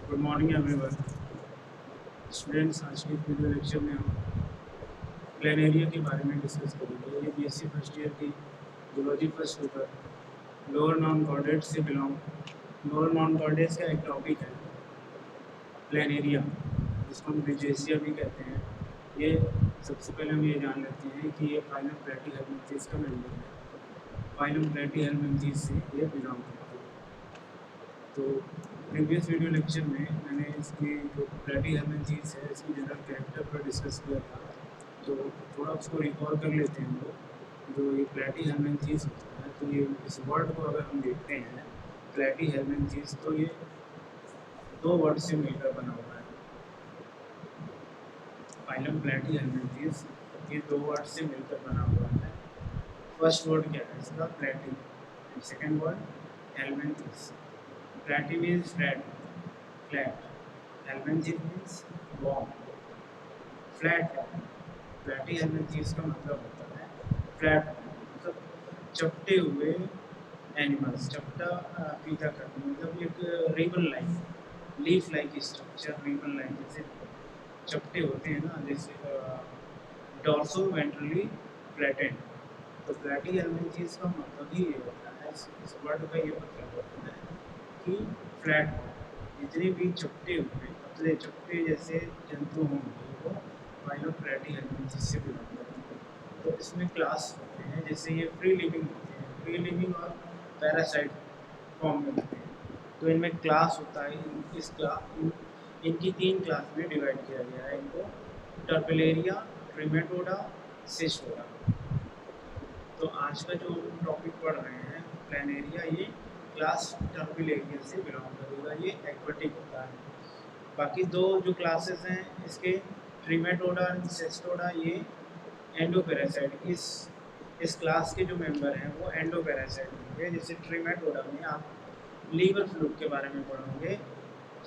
Good morning everyone students. आज के video lecture में हम प्लान एरिया के बारे में डिस्कस करेंगे। ये बीएससी फर्स्ट ईयर की zoology first paper lower non chordates से बिलोंग। लोअर नॉन कॉर्डेट्स का एक टॉपिक है प्लान एरिया, जिसको हम ब्रिजेशिया भी कहते हैं। ये सबसे पहले हम ये जान लेते हैं कि ये फाइलम प्लेटीहेल्मिन्थेस का मेंबर है। फाइलम प्लेटीहेल्मिन्थेस से ये बिलोंग करता है। तो प्रीवियस वीडियो लेक्चर में मैंने इसकी जो प्लेटीहेल्मिन्थेस है इसकी जनरल कैरेक्टर पर डिस्कस किया था, तो थोड़ा उसको रिकॉल कर लेते हैं हम लोग। जो ये प्लेटीहेल्मिन्थेस होता है, तो ये इस वर्ड को अगर हम देखते हैं प्लेटीहेल्मिन्थेस, तो ये दो वर्ड से मिलकर बना हुआ है। फाइलम प्लेटीहेल्मिन्थेस ये दो वर्ड से मिलकर बना हुआ है। फर्स्ट वर्ड क्या है इसका? प्लेटी, and second word helminthes. Platy means flat, helminthes means worm, flat. Platyhelminthes का मतलब होता है फ्लैट, मतलब चपटे हुए एनिमल्स। चपटा पीटा करना, मतलब एक ribbon like, leaf like structure, ribbon like जैसे चपटे होते हैं ना, जैसे डॉर्सो वेंट्रली फ्लैटेंड। तो प्लेटीहेल्मिन्थेस का मतलब ही ये होता है, इस वर्ड का ये मतलब होता है कि फ्लैट, जितने भी चपटे हुए पतले चपटे जैसे जंतु होंगे वो फाइलम प्लेटीहेल्मिन्थेस से बिलोंग करते हैं। तो इसमें क्लास होते हैं, जैसे ये फ्री लिविंग होते हैं, फ्री लिविंग और पैरासाइट फॉर्म में होते हैं। तो इनमें क्लास होता है। इनकी तीन क्लास में डिवाइड किया गया है इनको: टर्पेलेरिया, ट्रिमेटोडा, सिस्टोडा। तो आज का जो टॉपिक पढ़ रहे हैं प्लानेरिया, ये क्लास टर्पेलेरिया से बिलोंग करेगा। ये एक्वेटिक होता है। बाकी दो जो क्लासेस हैं इसके, ट्रिमेटोडा और सिस्टोडा, ये एंडोपैरासाइट। इस क्लास के जो मेंबर हैं वो एंडोपैरासाइट होंगे। जैसे ट्रिमेटोडा में आप लीवर फ्लूइड के बारे में पढ़ोगे,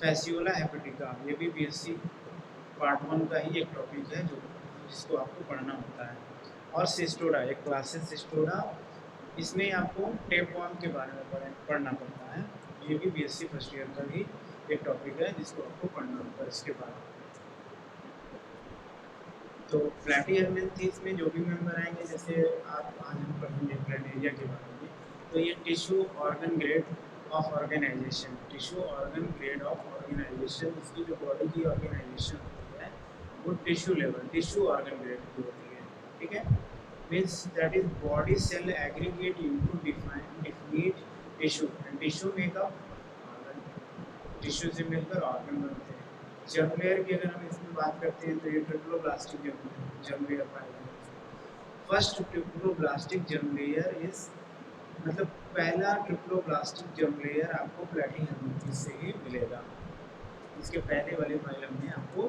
फैसियोला हेपेटिका, ये भी बीएससी पार्ट 1 का ही एक टॉपिक है जिसको आपको पढ़ना होता है। और सिस्टोडा, एक क्लास है सिस्टोडा, इसमें आपको टेपवर्म के बारे में पढ़ना पड़ता है। ये भी बीएससी फर्स्ट ईयर का ही एक टॉपिक है जिसको आपको पढ़ना होता है इसके बाद। तो प्लेटीहेल्मिन्थेस में जो भी मेंबर आएंगे, जैसे आज हम पढ़ेंगे प्लानेरिया के बारे में, तो ये tissue organ grade of organization, tissue organ grade of organization, इसकी जो बॉडी की ऑर्गेनाइजेशन होती है वो tissue level, tissue organ grade की होती है। ठीक है, means that is body cell aggregate into defined tissue, and tissue make up organ, tissue से मिलकर ऑर्गन बनते हैं। जर्म लेयर की अगर हम इसमें बात करते हैं तो ये ट्रिप्लोब्लास्टिक जर्म लेयर पाया जाता है। First triploblastic germ layer is, मतलब पहला ट्रिप्लोब्लास्टिक जर्म लेयर आपको प्लेटीहेल्मिन्थेस से ही मिलेगा। इसके पहले वाले फाइलम में आपको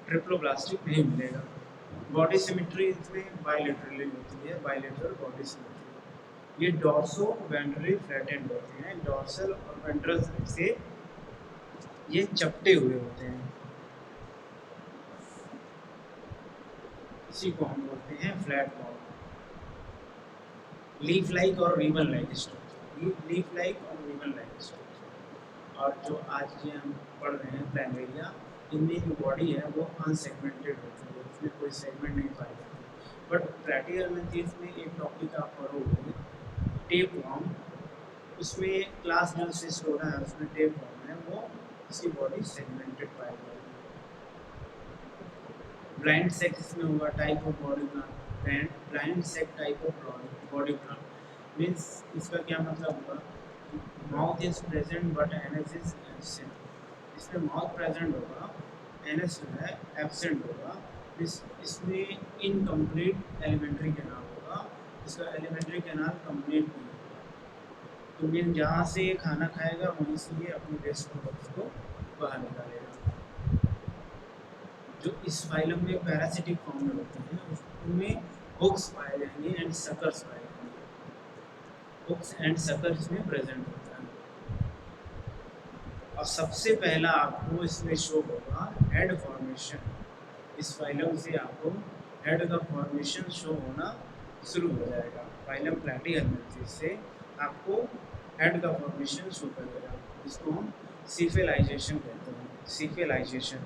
ट्रिप्लोब्लास्टिक नहीं मिलेगा। बॉडी सिमेट्री इसमें बायलेटरली होती है, बायलेटरल बॉडी सिमेट्री। ये डॉर्सो वेंट्रली फ्लैटेंड होते हैं, डॉर्सल और वेंट्रल साइड से ये चपटे हुए होते हैं। इसी को हम बोलते हैं फ्लैट बॉल, लीफ लाइक और ribbon like structure, leaf like और रिबन लाइक स्ट्रक्चर। और जो आज ये हम पढ़ रहे हैं प्लानेरिया, इनमें जो बॉडी है वो अनसेगमेंटेड होती है, इसमें कोई सेगमेंट नहीं पाई जाती। बट प्लेटीहेल्मिन्थेस में एक टॉपिक आप पढ़ोगे टेपवर्म, उसमें क्लास जो सिस्टोडा है उसमें टेपवर्म है, वो इसकी बॉडी सेगमेंटेड पाई जाएगी। ब्लाइंड सेक इसमें होगा, type of body plan, blind sac type of body plan. Means इसका क्या मतलब होगा? Mouth is present but NS is absent. इसमें माउथ प्रेजेंट होगा, एनएस जो है एब्सेंट होगा। इसमें इनकम्प्लीट एलिमेंट्री कैनाल होगा, इसका एलिमेंट्री कैनाल कंप्लीट नहीं होगा। तो मीन जहाँ से ये खाना खाएगा वहीं से ये अपनी वेस्ट प्रोडक्ट्स को बाहर निकालेगा। जो इस फाइलम में पैरासिटिक फॉर्म में होते हैं उनमें हुक्स पाए जाएंगे एंड सकर्स पाए जाएंगे। हुक्स एंड सकर्स इसमें प्रेजेंट होता है। और सबसे पहला आपको इसमें शो होगा हेड फॉर्मेशन। इस फाइलम से आपको हेड का फॉर्मेशन शो होना शुरू हो जाएगा। फाइलम प्लेटीहेल्मिन्थेस से आपको हेड का फॉर्मेशन शो करेगा, इसको हम सिफेलाइजेशन कहते हैं। सिफिलाइजेशन।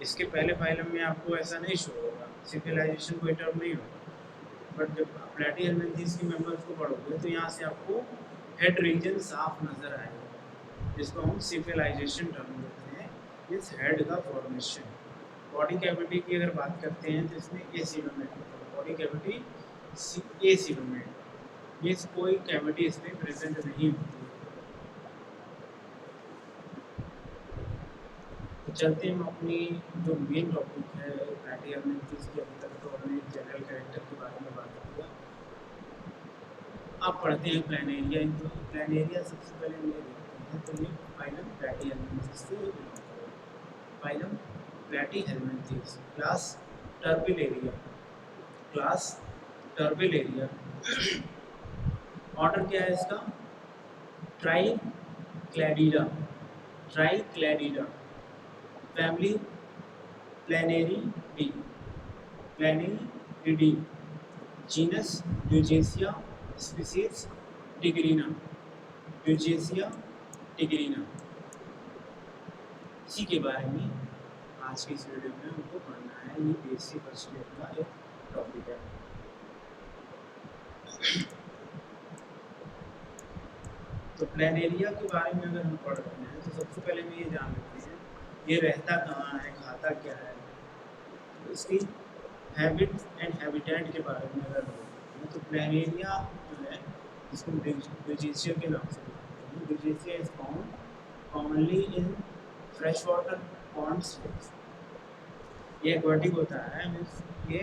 इसके पहले फाइलम में आपको ऐसा नहीं शो होगा, सिफिलाइजेशन कोई टर्म नहीं होगा, बट जब आप प्लैटिहेल्मिन्थेस के मेंबर्स को पढ़ोगे तो यहाँ से आपको हेड रीजन साफ नजर आएगा, जिसको हम सिफिलाइजेशन टर्म कहते हैं, इस हेड का फॉर्मेशन। बॉडी कैविटी की अगर बात करते हैं तो इसमें acoelomate, body cavity acoelomate, means कोई कैविटी इसमें प्रेजेंट नहीं होती। तो चलते हैं हम अपनी जो मेन टॉपिक है प्लैटिहेल्मिन्थेस की। अभी तक तो हमने जनरल कैरेक्टर के बारे में बात किया। आप पढ़ते हैं प्लानेरिया, तो प्लानेरिया सबसे पहले हम ये देखते हैं, तो ये फाइलम प्लैटिहेल्मिन्थेस से बिलोंग करेगा। Phylum Platyhelminthes, class Turbellaria, class Turbellaria. Order क्या है इसका? Tricladida, Tricladida. Family Planariidae, Planariidae. Genus Dugesia, species tigrina, Dugesia tigrina. इसी के बारे में आज की इस वीडियो में हमको पढ़ना है। ये बीएससी फर्स्ट ईयर का एक टॉपिक है। तो प्लानेरिया के बारे में अगर हम पढ़ रहे हैं तो सबसे पहले हम ये जान लेते हैं ये रहता कहाँ है, खाता क्या है। तो इसकी हैबिट एंड हैबिटेट के बारे में अगर हम तो प्लानेरिया जो है इसको ड्यूजेसिया के नाम से जानते हैं। Dugesia is found commonly in fresh water ponds. ये एक्वाटिक होता है, मीन्स ये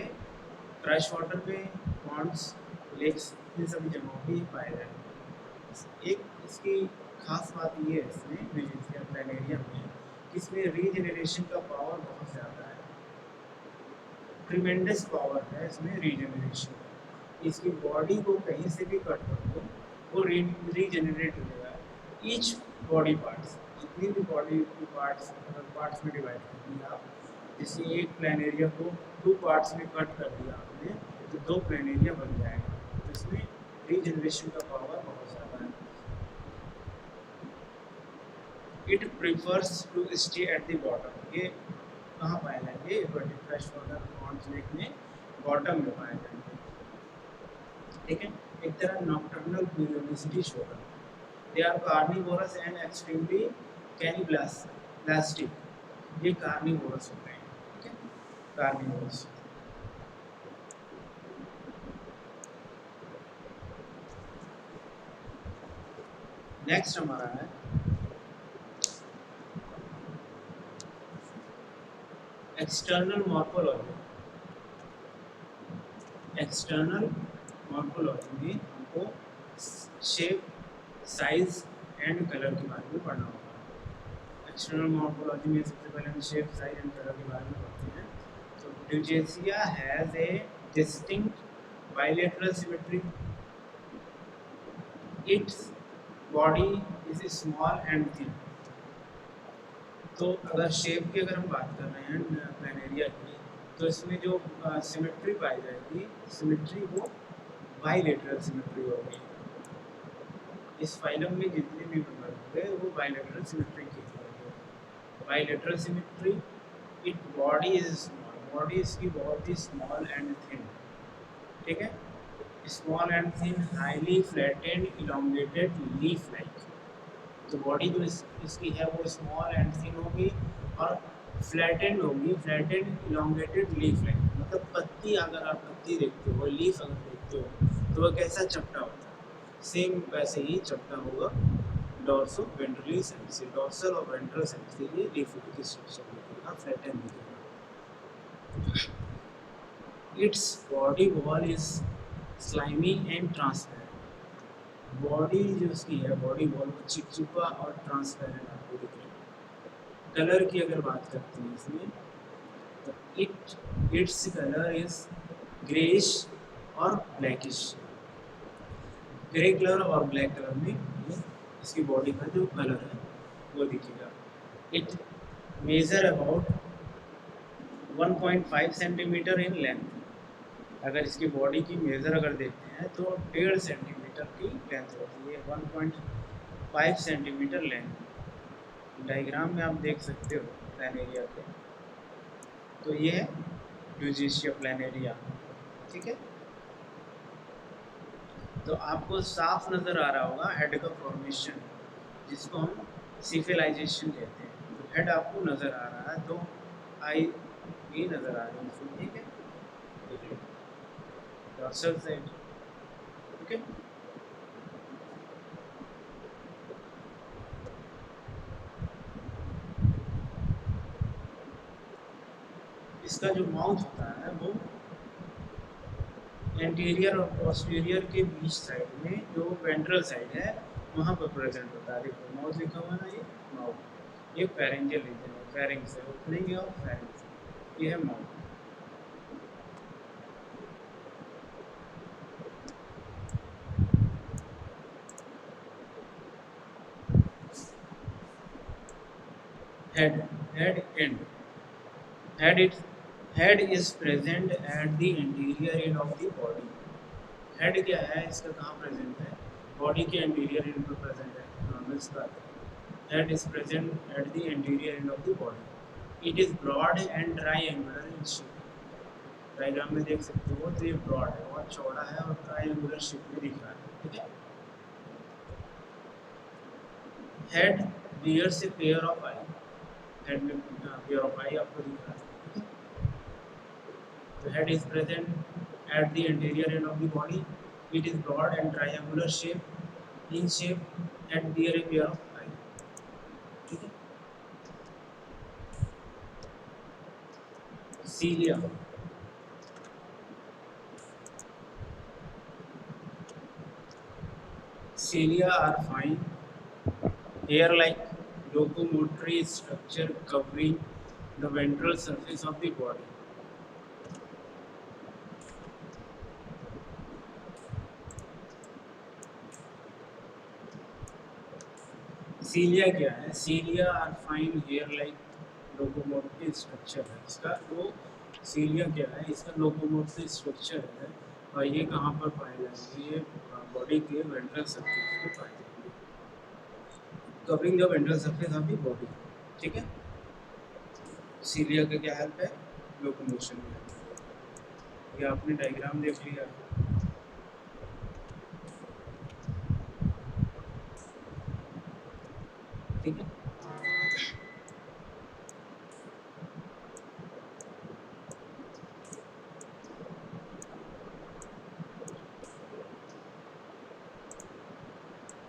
फ्रेश वाटर में पॉन्ड्स, लेक्स, इन सभी जगहों पे पाए जाते हैं। एक इसकी खास बात ये है इसमें ड्यूजेसिया प्लानेरिया में कि इसमें रीजनरेशन का पावर बहुत ज़्यादा है, ट्रिमेंडस पावर है इसमें रीजनरेशन का। इसकी बॉडी को कहीं से भी कट कर दो वो रीजनरेट हो जाएगा। ईच बॉडी पार्ट्स, जितनी भी बॉडी की पार्ट्स में डिवाइड कर दिया आप, जैसे एक प्लानेरिया को 2 पार्ट्स में कट कर दिया आपने तो 2 प्लानेरिया बन जाएगा। तो इसमें रीजनरेशन का पावर बहुत ज़्यादा है। It prefers to stay at the bottom. ये कहाँ पाए जाएंगे? फ्रेश वाटर पॉन्ड्स लेक में बॉटम में पाए जाएंगे। ठीक है, एक तरह नॉकटर्नल क्यूरियोसिटी शो कर। They are carnivorous and extremely cannibalistic. ये कार्निवोरस होते हैं। ठीक है, कार्निवोरस। नेक्स्ट हमारा है एक्सटर्नल मॉर्फोलॉजी। एक्सटर्नल मॉर्फोलॉजी में हमको शेप, साइज एंड कलर के बारे में पढ़ना होगा। एक्सटर्नल मॉर्फोलॉजी में सबसे पहले हम शेप, साइज एंड कलर के बारे में पढ़ते हैं। तो ड्यूजेसिया has a distinct bilateral symmetry. Its body is small and thin. तो अगर शेप की अगर हम बात कर रहे हैं प्लानेरिया की, तो इसमें जो सिमेट्री पाई जाएगी, सिमेट्री वो बाइलेटरल सिमेट्री होगी। इस फाइलम में जितने भी मेंबर होंगे वो बाइलेटरल सिमेट्री की होगी। Bilateral symmetry. It body is small, body इसकी बहुत ही स्मॉल एंड थिन। ठीक है, small and thin, highly flattened elongated leaf like. तो बॉडी जो इसकी है वो स्मॉल एंड थिन होगी और फ्लैटेंड होगी, फ्लैटेंड इलोंगेटेड लीफ लाइक। मतलब पत्ती, अगर आप पत्ती देखते हो, लीफ अगर देखते हो तो वह कैसा चपटा होता है, सेम वैसे ही चपटा होगा डॉर्सो वेंट्रली साइड से। डॉर्सल और वेंट्रल साइड से ये लीफ की स्ट्रक्चर दिखेगा, फ्लैटेंड दिखेगा। Its body wall is slimy and transparent. Body जो इसकी है, बॉडी वॉल वो चिपचिपा और ट्रांसपेरेंट आपको दिख रहा है। कलर की अगर बात करते हैं इसमें, तो इट्स कलर इज ग्रेइश और ब्लैकिश। ग्रे कलर और ब्लैक कलर में ये इसकी बॉडी का जो कलर है वो दिखेगा। It measure about 1.5 centimetre in length. अगर इसकी बॉडी की मेजर अगर देखते हैं तो 1.5 सेंटीमीटर की लेंथ होती है, 1.5 सेंटीमीटर लेंथ। डायग्राम में आप देख सकते हो प्लान एरिया के, तो ये है यूजिशिया प्लान एरिया, ठीक है। तो आपको साफ नज़र आ रहा होगा हेड का फॉर्मेशन, जिसको हम सिफिलाइजेशन कहते हैं। तो हेड आपको नज़र आ रहा है, तो आई भी नज़र आ रही है, ठीक है। डॉर्सल साइड, ठीक है। इसका जो माउथ होता है वो एंटीरियर और पोस्टीरियर के बीच साइड में, जो वेंट्रल साइड है वहाँ पर प्रेजेंट होता है। देखो माउथ लिखा हुआ है ना, ये माउथ, ये फेरेंजियल रीजन है, फेरिंग्स है, ओपनिंग है और फेरिंग्स, ये है mouth. Head, head end, head it, head is present at the anterior end of the body. Head क्या है, इसका कहाँ प्रेजेंट है, बॉडी के एंटीरियर एंड पर प्रेजेंट है, नॉर्मल सा। Head is present at the anterior end of the body. It is broad and triangular in shape. Diagram में देख सकते हो, तो ये ब्रॉड है और चौड़ा है और ट्राइएंगुलर शेप में दिख रहा है, ठीक है। Head bears a pair of eye, head में पेयर ऑफ आई आपको दिख रहा है, ठीक है। The head is present at the anterior end of the body. It is broad and triangular shape in shape and bear a pair of eyes. ठीक है। Cilia. Cilia are fine, hair-like locomotory structure covering the ventral surface of the body. Cilia क्या है, cilia are fine hair like locomotive structure है इसका। तो सीलिया क्या है, इसका लोकोमोटिव स्ट्रक्चर है, और ये कहाँ पर पाए जाएंगे, ये बॉडी के वेंट्रल सरफेस पे पाए जाएंगे, covering the ventral surface of the body, ठीक है। सीलिया का क्या हेल्प है, लोकोमोशन में। ये आपने डायग्राम देख लिया, ठीक है।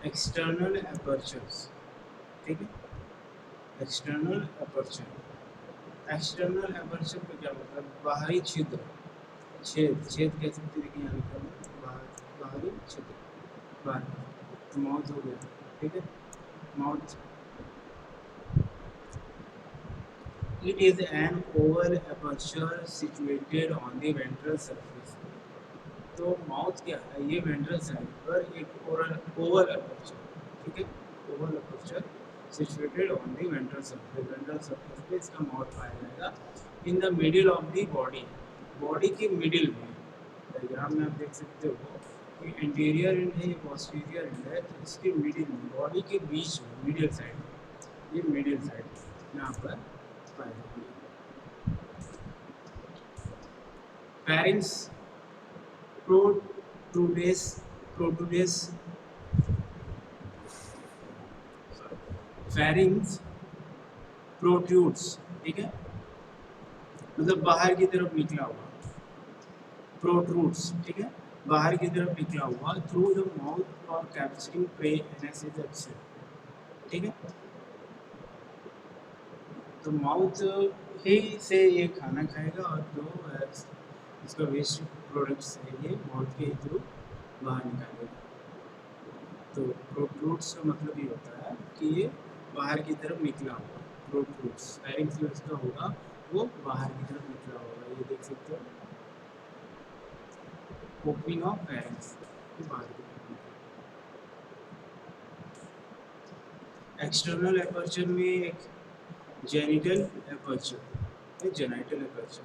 एक्सटर्नल एपर्चर्स, ठीक है। एक्सटर्नल एपर्चर, एक्सटर्नल एपर्चर का क्या मतलब, बाहरी छिद्र, छेद, छेद कह सकते हैं, यहाँ लिखा हुआ है बाहर, बाहरी छिद्र, बाहर। माउथ हो गया, ठीक है। Mouth, it is an Oval aperture situated on the ventral surface. तो माउथ क्या है, ये वेंट्रल साइड पर एक ओवल एपर्चर, ठीक है, Oval aperture situated on the ventral surface, ventral surface पे इसका माउथ पाया जाएगा। In the middle of the body, body के मिडिल में, डायग्राम में आप देख सकते हो कि इंटीरियर एंड है, पोस्टीरियर एंड है, तो इसके मिडिल में, बॉडी के बीच में, मिडिल साइड, ये मिडिल साइड यहाँ पर पाया जाएगा। Pharynx protrudes, protrudes, pharynx protrudes, ठीक है, मतलब बाहर की तरफ निकला हुआ, protrudes, ठीक है, बाहर की तरफ निकला हुआ, थ्रू द माउथ और कैप्चरिंग प्रे एनासिस एक्सेल, ठीक है। तो माउथ ही से ये खाना खाएगा, और जो इसका वेस्ट प्रोडक्ट्स है ये माउथ के थ्रू बाहर निकालेगा। तो प्रोट्रूड्स का मतलब ये होता है कि ये बाहर की तरफ निकला होगा, प्रोट्रूड्स, फायरिंग जो इसका होगा वो बाहर की तरफ निकला होगा, ये देख सकते हो, ओपनिंग ऑफ फायरिंग्स, बाहर की तरफ निकला। एक्सटर्नल एपर्चर में एक जेनिटल एपर्चर, एक genital aperture,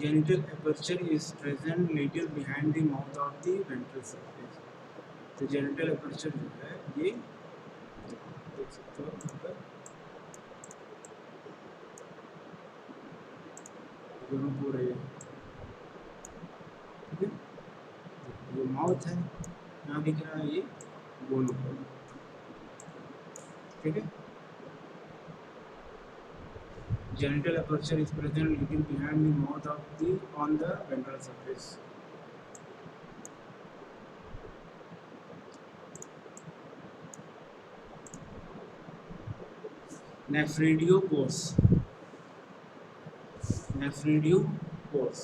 genital aperture is present little behind the mouth of the ventral surface. तो जेनिटल एपर्चर जो है ये देख सकते हो यहाँ पर, दोनों पूरे, ठीक है। ये माउथ है, यहाँ दिख रहा है ये गोल, ठीक है। Genital aperture is present little behind the mouth of the on the ventral surface. Nephridiocourse. Nephridiocourse.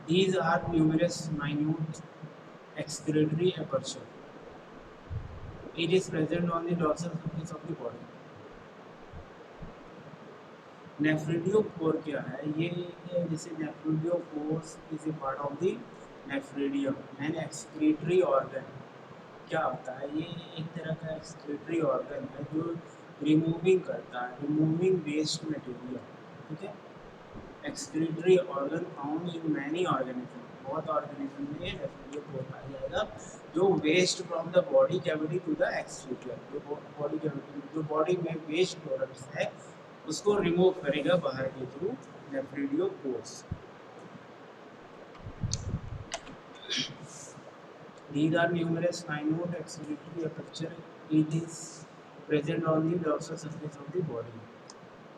These are numerous minute excretory aperture. It is present on the dorsal surface of the body. नेफ्रिडियोकोर क्या है? ये जैसे nephridiopores is a part of the nephridium and excretory organ. क्या होता है? ये एक तरह का एक्सक्रीटरी ऑर्गन है जो रिमूविंग करता है, रिमूविंग वेस्ट मटेरियल, ठीक है। Excretory organ found in many organism, बहुत ऑर्गेनिज्म में नेफ्रिडियोकोर पाया जाएगा जो waste from the body cavity to the excretor, जो बॉडी कैविटी, जो बॉडी में वेस्ट प्रोडक्ट्स है उसको रिमूव करेगा बाहर के through nephridiopores. These are numerous minute excretory aperture. It is present on the dorsal surface of the body.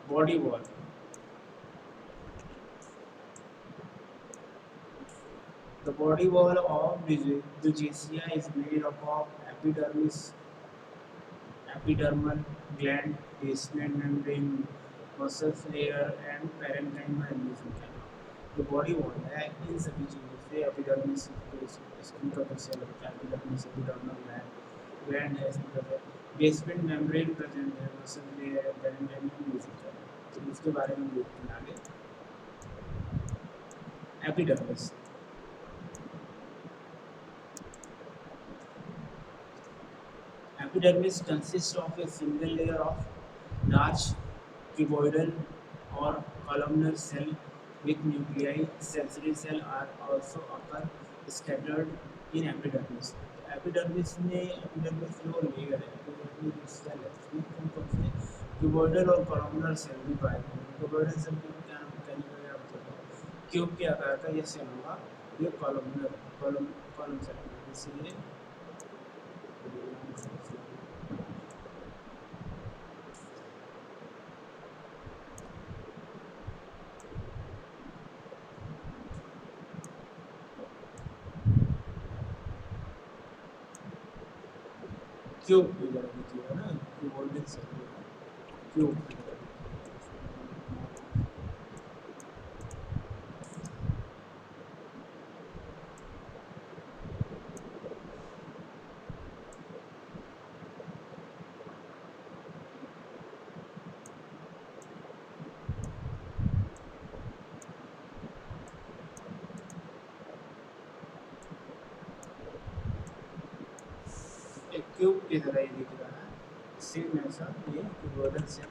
Body wall. The body wall of Digecia is made up of epidermis, epidermal gland, basement membrane, muscle layer and parenchyma and mesenchyma. जो body wall है इन सभी चीज़ों से epidermis skin का cell होता है, epidermis epidermal gland है, इसमें है बेसमेंट मेम्ब्रेन प्रेजेंट है, मसल लेयर है, पेरेन्काइमा मेसेंचिमा। तो इसके बारे में देखते हैं आगे। Epidermis Epidermis consists of a single layer of large cuboidal or columnar cell with nuclei. Sensory cells are also occur scattered in epidermis. Epidermis जो लेयर है, एपिडर्मिस जो सेल है उसमें कौन से क्यूबॉइडल और कॉलमनर सेल भी पाए जाते हैं। क्यूबॉइडल सेल को क्या नाम कहने का मतलब क्यूब के आकार का ये सेल होगा, ये कॉलम सेल, इसलिए क्यूब की तरह दिखेगा ना, क्यूबॉइडल सेल क्यूब की तरह। क्यूब की तरह ही दिख रहा है, सेम ऐसा ये क्यूबॉइडल सेल।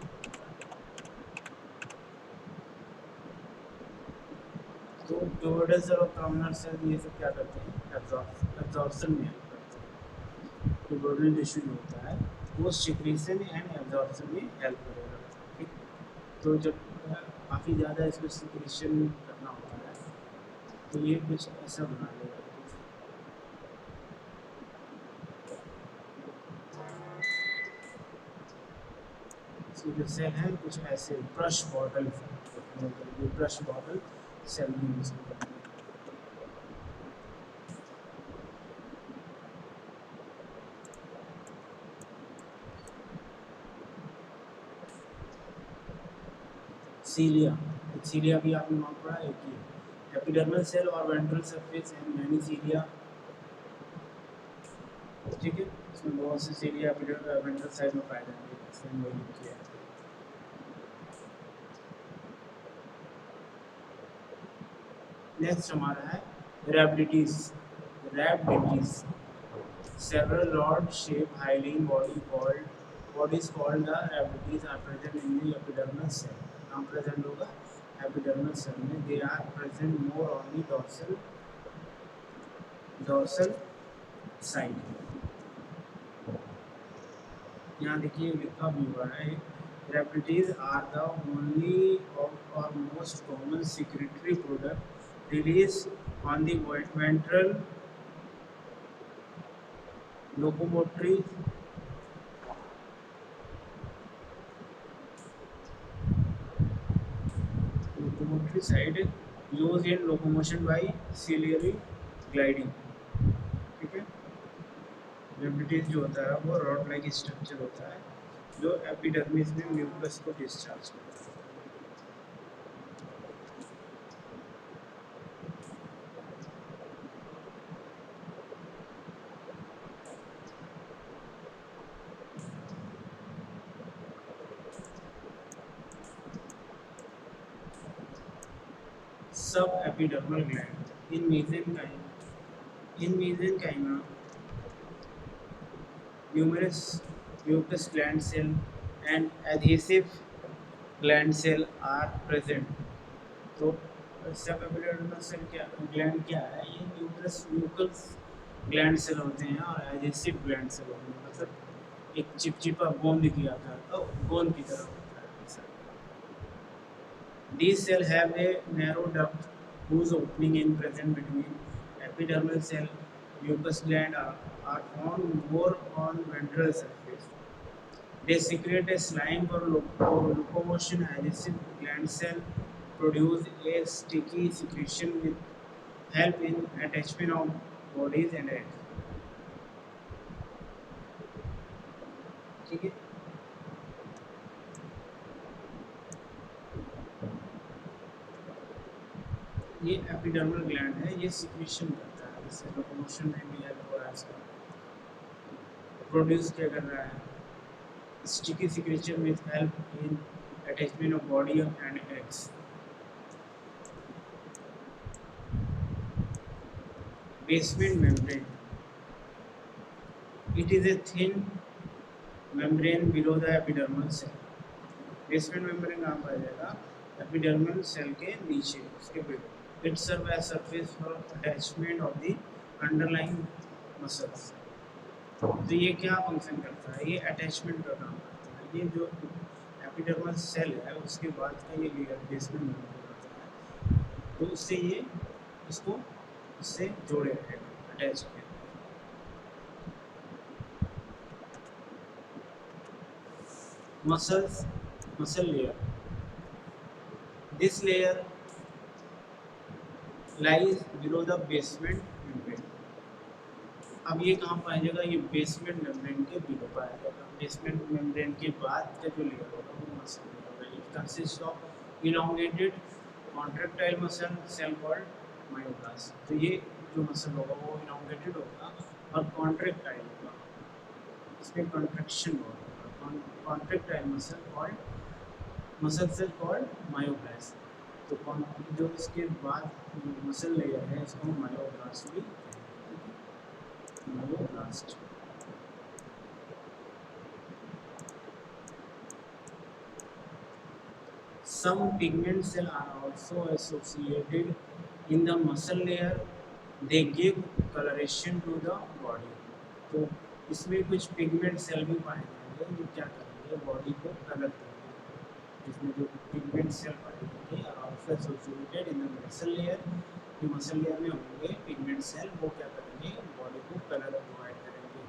तो क्यूबॉइडल सेल और कॉलमनर सेल ये सब क्या करते हैं? एब्जॉर्प्शन में हेल्प करते हैं। क्यूबॉइडल टिश्यू जो होता है वो सिक्रीशन एंड एब्जॉर्प्शन में हेल्प करेगा, ठीक। तो जब काफ़ी ज़्यादा इसको सिक्रीशन करना होता है तो ये कुछ ऐसा बना देगा। जो सेल है कुछ ऐसे ब्रश बॉटल सेल भी यूज करते हैं। सीलिया भी आपने नाम पढ़ा है कि एपिडर्मल सेल और वेंट्रल सरफेस एंड मैनी सीलिया, ठीक है। इसमें बहुत से सीलिया वेंट्रल साइड में पाए जाएंगे, इसमें वही लिखा है। नेक्स्ट हमारा है रैबिडिटीज। Several rod-shaped hyaline bodies called the rhabdites are present in the epidermal cell. नाम present होगा epidermal cell में। They are present more on the dorsal side. यहाँ देखिए लिखा भी हुआ है, रेप्टिटीज आर द ओनली और most common secretory product release on the ventral locomotory side use in locomotion by ciliary gliding. ठीक है, रेप्टिटीज जो होता है वो रॉड लाइक स्ट्रक्चर होता है जो एपिडर्मिस में म्यूकस को डिस्चार्ज करता है। सब epidermal gland in mesenchyma numerous mucous gland cell and adhesive gland cell are present। तो सब एपिडर्मल सेल क्या ग्लैंड क्या है, ये न्यूमरस म्यूकस ग्लैंड सेल होते हैं और एडहेसिव ग्लैंड सेल होते हैं, मतलब एक चिपचिपा गोंद की आता है तो गोंद की तरह होता है ऐसा। These cells have a narrow duct whose opening is present between epidermal cell. Mucous gland are found more on ventral surface. They secrete a slime for locomotion. Adhesive gland cell produce a sticky secretion with help in attachment of bodies and eggs। ठीक है, ये epidermal gland है, ये secretion करता है, जैसे locomotion में भी हेल्प हो रहा है इसका। प्रोड्यूस क्या कर रहा है, sticky secretion with help in attachment of body and eggs. Basement membrane, it is a thin membrane below the epidermal cell. Basement membrane कहाँ पाया जाएगा, एपिडर्मल सेल के नीचे उसके below. It serve as surface for attachment of the underlying muscles. तो ये क्या function करता है, ये अटैचमेंट का काम करता है। ये जो एपिडर्मल सेल है उसके बाद का ये लेयर बेसमेंट मेम्ब्रेन होता है, तो उससे ये इसको इससे जोड़े रहेगा, अटैच किया। Muscles, muscle layer, this layer lies below the basement membrane. अब ये कहाँ पाया जाएगा, ये बेसमेंट मेम्ब्रेन के बिलो पाया जाएगा। बेसमेंट मेम्ब्रेन के बाद का जो लेयर होगा वो मसल लेयर होगा। It consist of elongated contractile muscle cell called myoblast. तो ये जो मसल होगा वो इलोंगेटेड होगा और कॉन्ट्रैक्टाइल होगा, इसमें कॉन्ट्रैक्शन होगा। Contractile muscle cell called myoblast. तो जो इसके बाद मसल लेयर है इसको मायोब्लास्ट भी myoblast. Some pigment cells are also associated in the muscle layer. They give coloration to the body। तो इसमें कुछ पिगमेंट सेल भी पाए जाएंगे जो क्या करेंगे, बॉडी को कलर करेंगे। इसमें जो पिगमेंट सेल पाए जाएंगे are also associated in the muscle layer। जो मसल लेयर में होंगे पिगमेंट सेल वो क्या करेंगे, बॉडी को कलर प्रोवाइड करेंगे।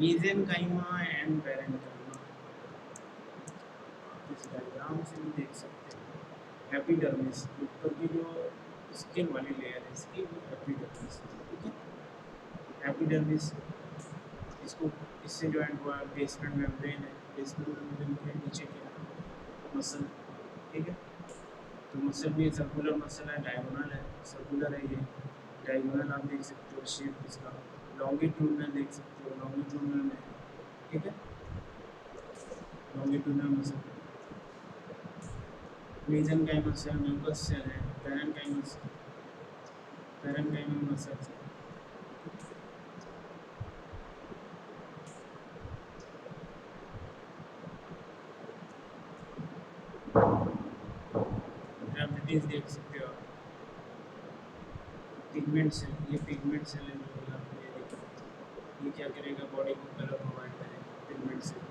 मेसेनकाइमा एंड पैरेन्काइमा, इस डायग्राम से भी देख सकते हैं। एपिडर्मिस ऊपर की जो स्किन वाली लेयर है इसकी वो एपिडर्मिस है। ठीक है, एपिडर्मिस इसको इससे ज्वाइंट हुआ बेसमेंट मेम्ब्रेन है। बेसमेंट मेम्ब्रेन के नीचे क्या है, मसल। ठीक है, तो मसल भी सर्कुलर मसल है, डायगोनल है, सर्कुलर है ये। डायगोनल आप देख सकते हो शेप इसका, लॉन्गिट्यूडनल देख सकते हो, लॉन्गिट्यूडनल में। ठीक है, longitudinal muscle. Mesenchymal cell mucus cell है, पैरेन्काइमल मसल है। ग्रेविटीज देख सकते हो आप। पिगमेंट सेल, ये पिगमेंट सेल है जो ये देखो, ये क्या करेगा, बॉडी को कलर प्रोवाइड करेगा। pigment cell.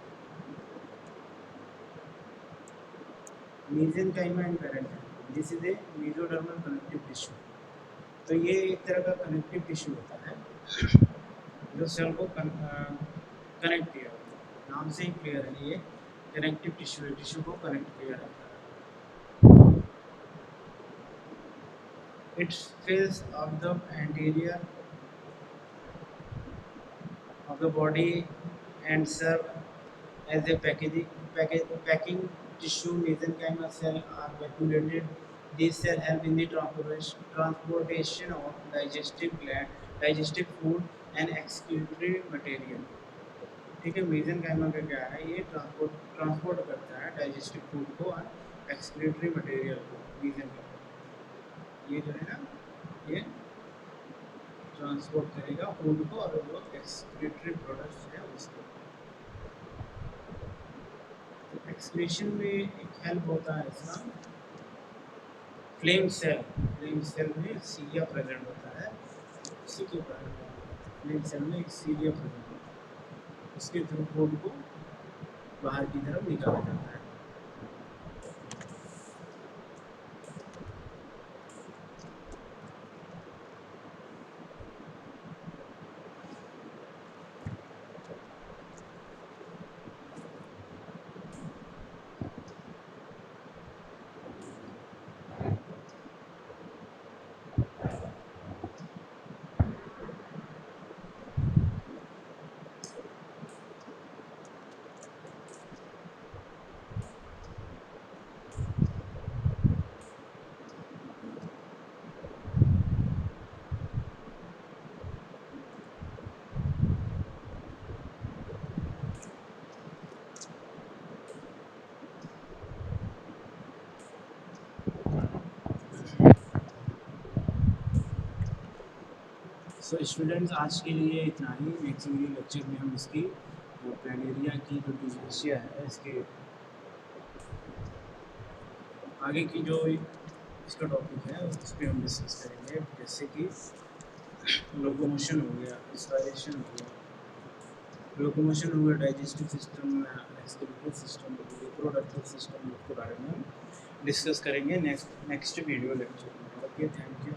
mesenchyma and parenchyma, this is a mesodermal connective tissue. तो ये एक तरह का कनेक्टिव टिश्यू होता है जो सेल को कनेक्ट किया होता है। नाम से ही क्लियर है, ये कनेक्टिव टिश्यू है, टिश्यू को कनेक्ट किया रहता है। Its face of the anterior of the body and serve as a packing tissue. Mesenchymal cells are vacuolated. These cells help in the transportation of digestive food and excretory material. ठीक है, mesenchyma का क्या है, ये transport करता है digestive food को और एक्सक्रीटरी मटेरियल को। mesenchyma ये जो है ना, ये ट्रांसपोर्ट करेगा फूड को और जो एक्सक्रीटरी प्रोडक्ट्स है उसको। एक्सक्रीशन में एक हेल्प होता है इसका फ्लेम सेल में सीलिया प्रेजेंट होता है, उसी के कारण फ्लेम सेल में एक सीलिया प्रेजेंट होता है, उसके थ्रू फूड को बाहर की तरफ निकाला जाता है। सो स्टूडेंट्स, आज के लिए इतना ही। नेक्स्ट वीडियो लेक्चर में हम इसकी प्लानेरिया की जो डिस्पेसिया है, इसके आगे की जो इसका टॉपिक है उस पर हम डिस्कस करेंगे, जैसे कि लोकोमोशन हो गया, इंस्पायरेशन हो गया, लोकोमोशन हो गया, digestive system, excretory system, reproductive system के बारे में हम डिस्कस करेंगे नेक्स्ट वीडियो लेक्चर में। Okay, thank you.